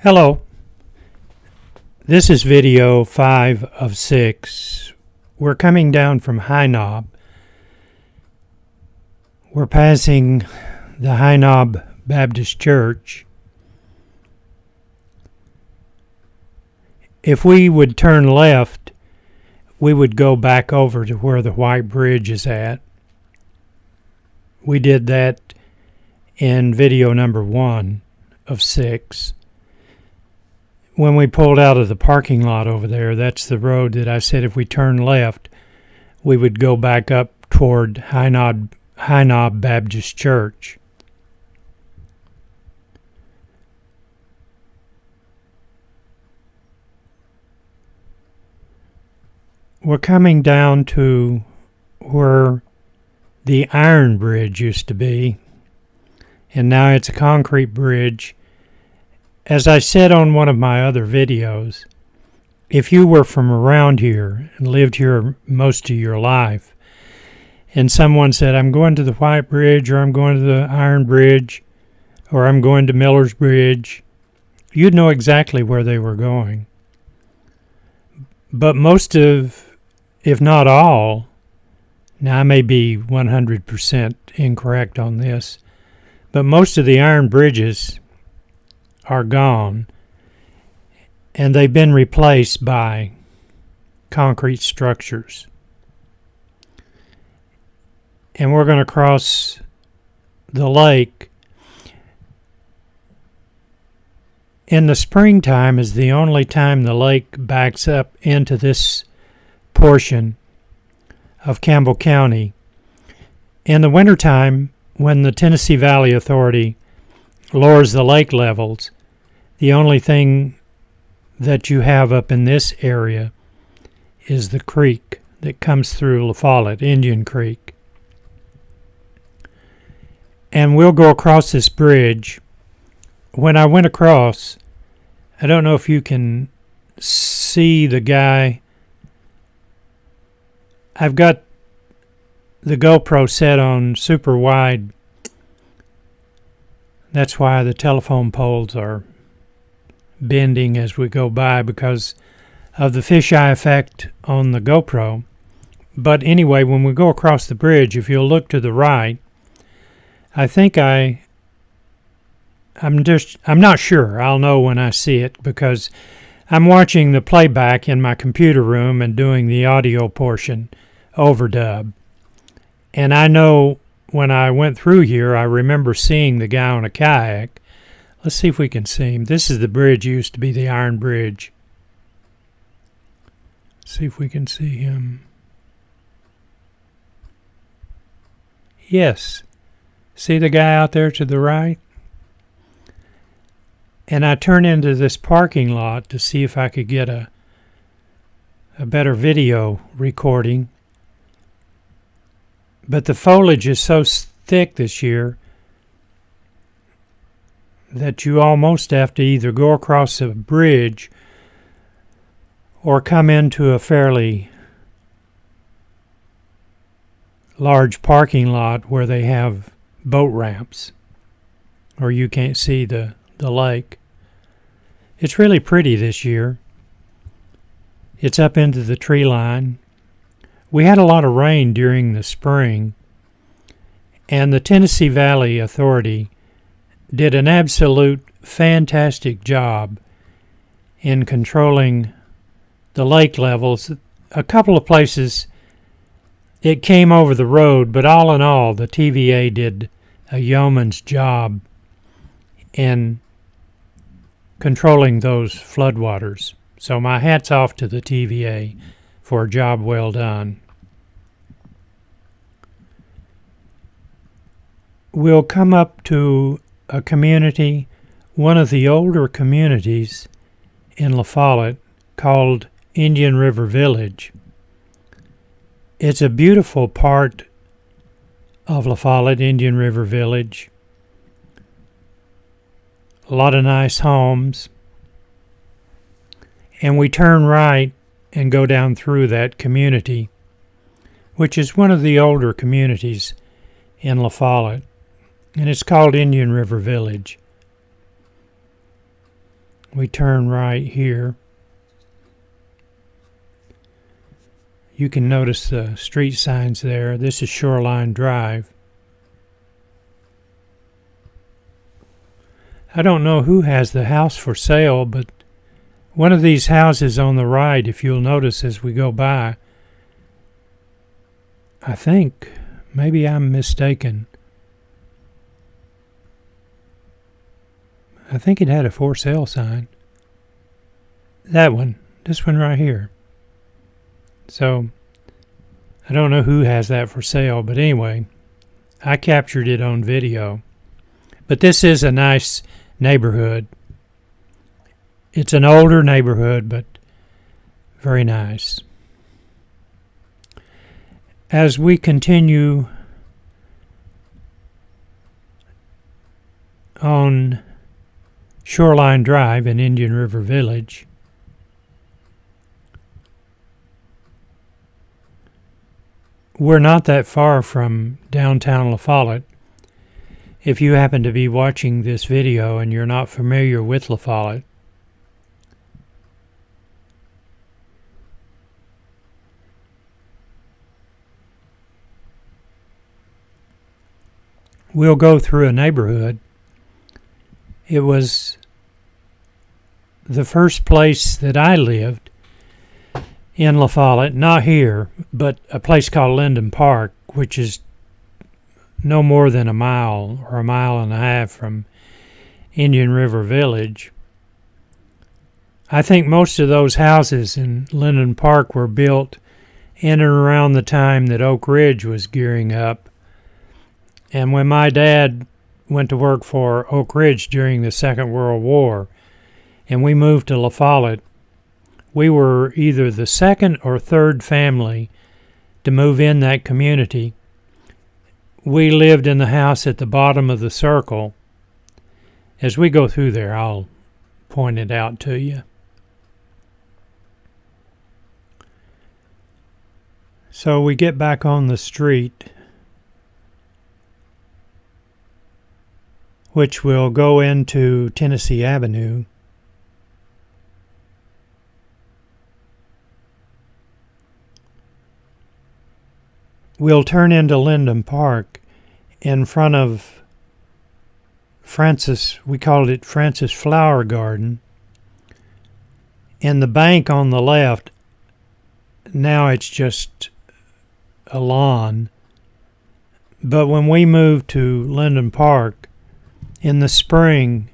Hello, this is video 5 of 6. We're coming down from High Knob. We're passing the High Knob Baptist Church. If we would turn left, we would go back over to where the White Bridge is at. We did that in video number 1 of 6. When we pulled out of the parking lot over there, that's the road that I said if we turn left, we would go back up toward High Knob Baptist Church. We're coming down to where the iron bridge used to be, and now it's a concrete bridge. As I said on one of my other videos, if you were from around here and lived here most of your life, and someone said, I'm going to the White Bridge, or I'm going to the Iron Bridge, or I'm going to Miller's Bridge, you'd know exactly where they were going. But most of, if not all, now I may be 100% incorrect on this, but most of the iron bridges are gone, and they've been replaced by concrete structures. And we're going to cross the lake. In the springtime is the only time the lake backs up into this portion of Campbell County. In the wintertime, when the Tennessee Valley Authority lowers the lake levels, the only thing that you have up in this area is the creek that comes through La Follette, Indian Creek. And we'll go across this bridge. When I went across, I don't know if you can see the guy. I've got the GoPro set on super wide. That's why the telephone poles are bending as we go by, because of the fisheye effect on the GoPro. But anyway, when we go across the bridge, if you'll look to the right, I think I'm not sure. I'll know when I see it, because I'm watching the playback in my computer room and doing the audio portion overdub. And I know when I went through here, I remember seeing the guy on a kayak. Let's see if we can see him. This is the bridge, used to be the Iron Bridge. See if we can see him. Yes. See the guy out there to the right? And I turned into this parking lot to see if I could get a better video recording. But the foliage is so thick this year that you almost have to either go across a bridge or come into a fairly large parking lot where they have boat ramps, or you can't see the lake. It's really pretty this year. It's up into the tree line. We had a lot of rain during the spring, and the Tennessee Valley Authority did an absolute fantastic job in controlling the lake levels. A couple of places it came over the road, but all in all, the TVA did a yeoman's job in controlling those floodwaters. So my hat's off to the TVA for a job well done. We'll come up to a community, one of the older communities in La Follette, called Indian River Village. It's a beautiful part of La Follette, Indian River Village. A lot of nice homes. And we turn right and go down through that community, which is one of the older communities in La Follette. And it's called Indian River Village. we turn right here. You can notice the street signs there. This is Shoreline Drive. I don't know who has the house for sale, but one of these houses on the right, if you'll notice as we go by, I think, maybe I'm mistaken, I think it had a for sale sign. That one, this one right here. So, I don't know who has that for sale, but anyway, I captured it on video. But this is a nice neighborhood. It's an older neighborhood, but very nice. As we continue on Shoreline Drive in Indian River Village, we're not that far from downtown La Follette. If you happen to be watching this video and you're not familiar with La Follette, we'll go through a neighborhood. It was the first place that I lived in La Follette, not here, but a place called Linden Park, which is no more than a mile or a mile and a half from Indian River Village. I think most of those houses in Linden Park were built in and around the time that Oak Ridge was gearing up. And when my dad went to work for Oak Ridge during the Second World War, and we moved to La Follette, we were either the second or third family to move in that community. We lived in the house at the bottom of the circle. As we go through there, I'll point it out to you. So we get back on the street, which will go into Tennessee Avenue. We'll turn into Linden Park in front of Francis, we called it Francis Flower Garden. And the bank on the left, now it's just a lawn. But when we moved to Linden Park, in the spring,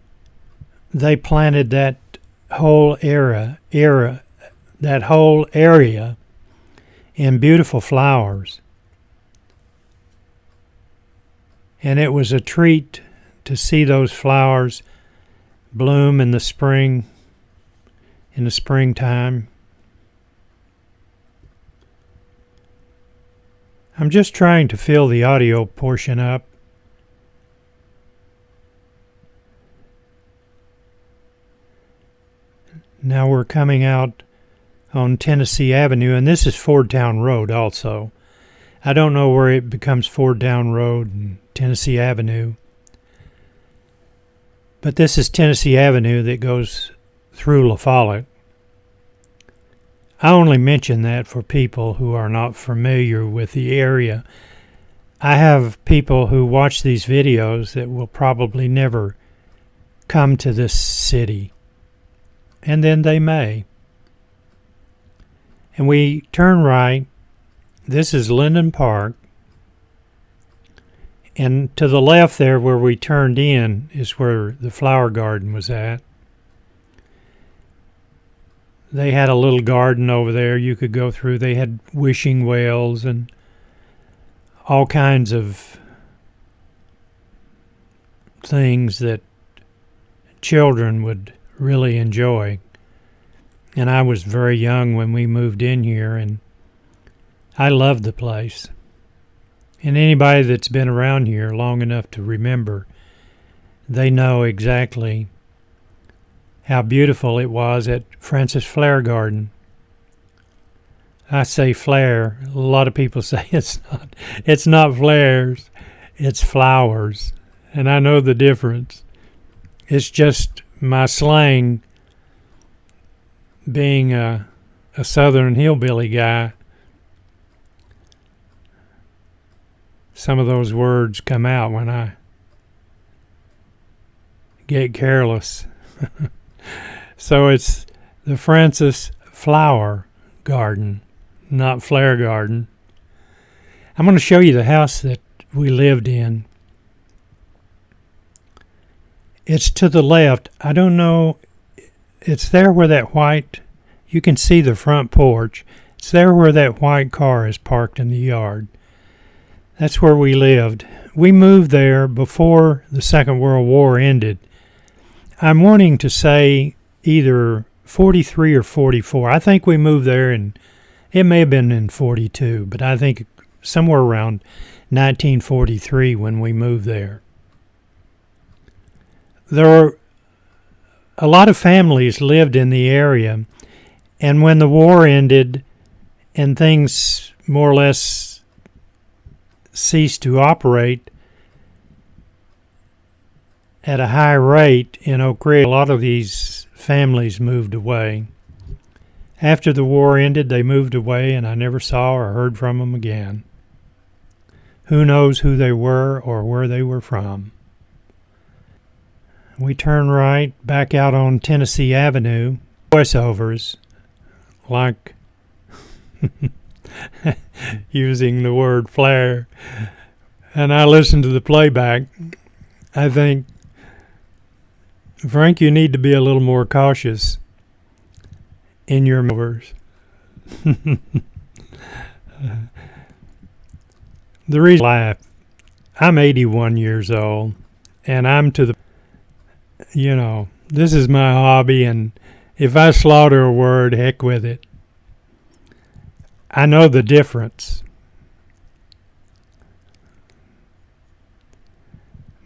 they planted that whole area in beautiful flowers. And it was a treat to see those flowers bloom in the spring, in the springtime. I'm just trying to fill the audio portion up. Now we're coming out on Tennessee Avenue, and this is Fordtown Road also. I don't know where it becomes Fordtown Road and Tennessee Avenue, but this is Tennessee Avenue that goes through La Follette. I only mention that for people who are not familiar with the area. I have people who watch these videos that will probably never come to this city, and then they may. And we turn right. This is Linden Park. And to the left there where we turned in is where the flower garden was at. They had a little garden over there you could go through. They had wishing wells and all kinds of things that children would really enjoy. And I was very young when we moved in here, and I loved the place. And anybody that's been around here long enough to remember, they know exactly how beautiful it was at Francis Flower Garden. I say flare. A lot of people say it's not flares, it's flowers. And I know the difference. It's just my slang being a southern hillbilly guy, some of those words come out when I get careless. So it's the Francis Flower Garden, not Flare Garden. I'm going to show you the house that we lived in. It's to the left. I don't know. It's there where that white, you can see the front porch. It's there where that white car is parked in the yard. That's where we lived. We moved there before the Second World War ended. I'm wanting to say either 43 or 44. I think we moved there, and it may have been in 42, but I think somewhere around 1943 when we moved there. There were a lot of families lived in the area, and when the war ended and things more or less ceased to operate at a high rate in Oak Ridge, a lot of these families moved away. After the war ended, they moved away, and I never saw or heard from them again. Who knows who they were or where they were from? We turn right back out on Tennessee Avenue. Voiceovers, like using the word flare, and I listen to the playback. I think, Frank, you need to be a little more cautious in your maneuvers. The reason I laugh, I'm 81 years old, and I'm to the, this is my hobby, and if I slaughter a word, heck with it. I know the difference.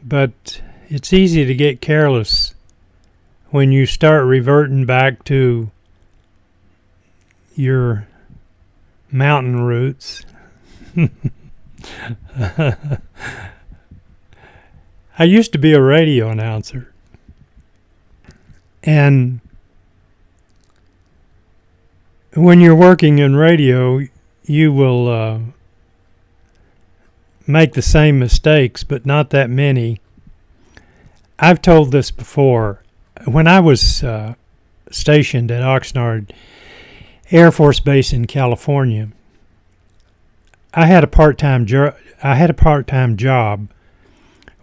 But it's easy to get careless when you start reverting back to your mountain roots. I used to be a radio announcer, and when you're working in radio, you will make the same mistakes, but not that many. I've told this before. When I was stationed at Oxnard Air Force Base in California, I had a part-time job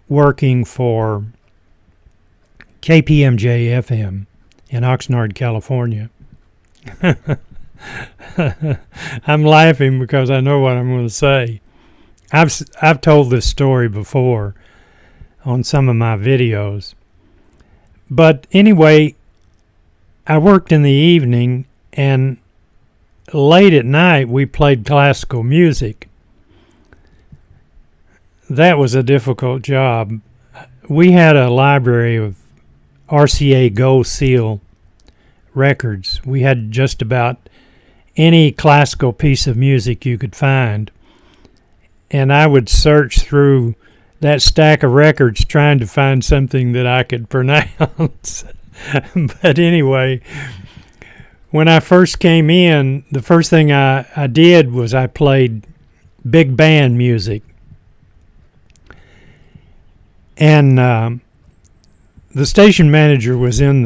working for KPMJ FM in Oxnard, California. I'm laughing because I know what I'm going to say. I've told this story before on some of my videos. But anyway, I worked in the evening, and late at night we played classical music. That was a difficult job. We had a library of RCA Gold Seal records. We had just about any classical piece of music you could find. And I would search through that stack of records trying to find something that I could pronounce. But anyway, when I first came in, the first thing I did was I played big band music. And the station manager was in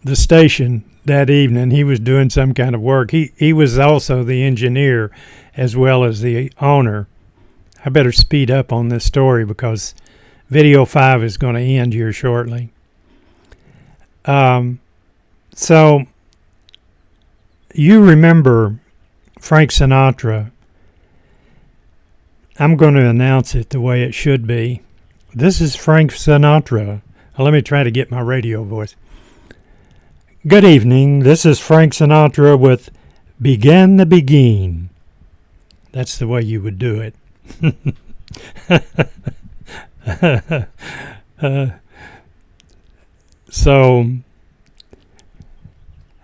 the station that evening. He was doing some kind of work. He was also the engineer as well as the owner. I better speed up on this story because video 5 is going to end here shortly. So you remember Frank Sinatra. I'm going to announce it the way it should be. This is Frank Sinatra. Now, let me try to get my radio voice. Good evening. This is Frank Sinatra with Begin the Begin. That's the way you would do it. So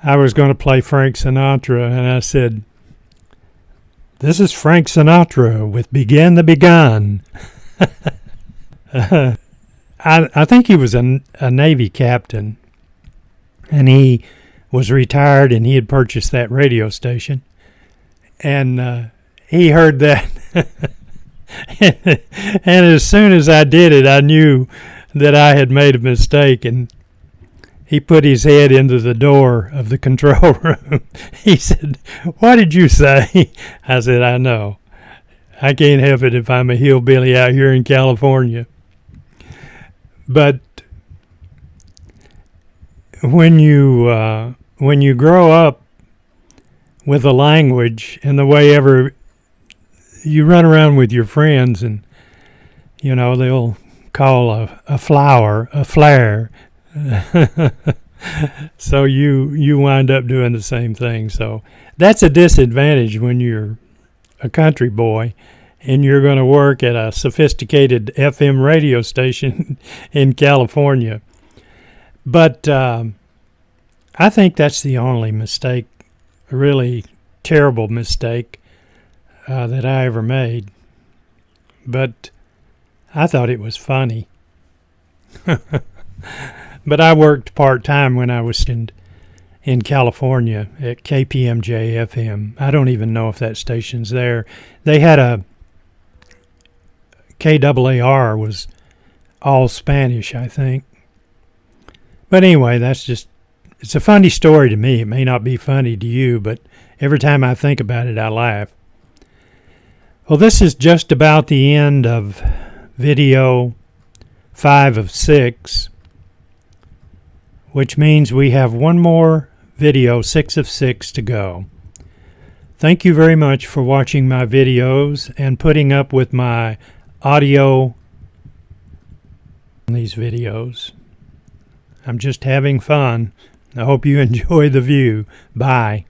I was going to play Frank Sinatra, and I said, this is Frank Sinatra with Begin the Begun. I think he was a Navy captain, and he was retired and he had purchased that radio station. And he heard that. And as soon as I did it, I knew that I had made a mistake. And he put his head into the door of the control room. He said, "What did you say?" I said, "I know. I can't help it if I'm a hillbilly out here in California." But when you grow up with a language and the way ever you run around with your friends, and they'll call a flower a flare. So you wind up doing the same thing. So that's a disadvantage when you're a country boy and you're going to work at a sophisticated FM radio station in California. But I think that's the only mistake, really terrible mistake that I ever made. But I thought it was funny. But I worked part-time when I was in California at KPMJ FM. I don't even know if that station's there. They had a KAAR was all Spanish, I think. But anyway, it's a funny story to me. It may not be funny to you, but every time I think about it, I laugh. Well, this is just about the end of video 5 of 6, which means we have one more video, 6 of 6, to go. Thank you very much for watching my videos and putting up with my audio in these videos. I'm just having fun. I hope you enjoy the view. Bye.